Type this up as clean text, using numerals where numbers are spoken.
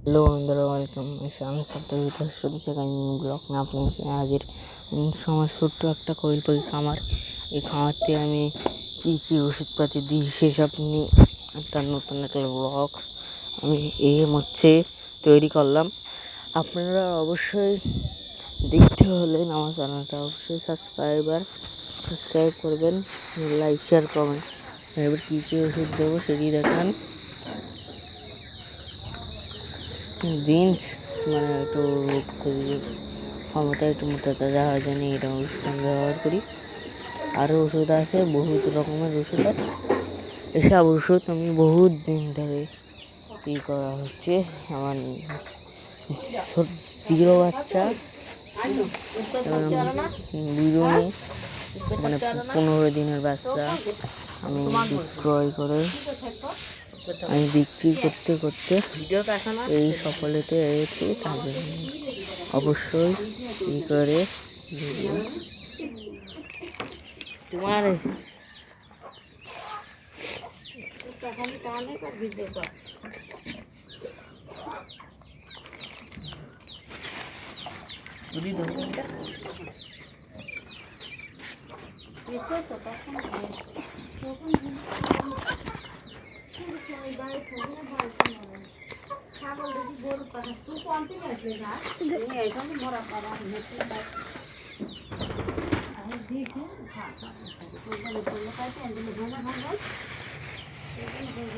Hello बंधुरा welcome আমি সপ্তাহের শুরু থেকে ব্লগ নিয়ে আপনাদের সামনে হাজির। আমার ছোট্ট একটা কোয়েল পাখি খামার। এই খামারতে আমি কী কী ওষুধপাতি দিই সেসব নিয়ে একটা নতুন একটা ব্লগ আমি তৈরি করলাম। আপনারা অবশ্যই দেখতে হলে আমার চ্যানেলটা অবশ্যই সাবস্ক্রাইব করবেন, লাইক শেয়ার করবেন। এবার কী কী ওষুধ দেবো সেটি দেখান। জিন্স মানে একটু রোগ প্রতিরোধ ক্ষমতা একটু মোটা তাজা হওয়ার জন্য এটা ওষুধ আমি ব্যবহার করি। আরও ওষুধ আছে, বহুত রকমের ওষুধ আছে। এসব ওষুধ আমি বহুত দিন ধরে করা হচ্ছে। আমার জিরো বাচ্চা দুজনে মানে 15 দিনের বাচ্চা আমি বিক্রি করতে করতে এই সফলতে এসেছি। তার জন্য অবশ্যই করে তোমার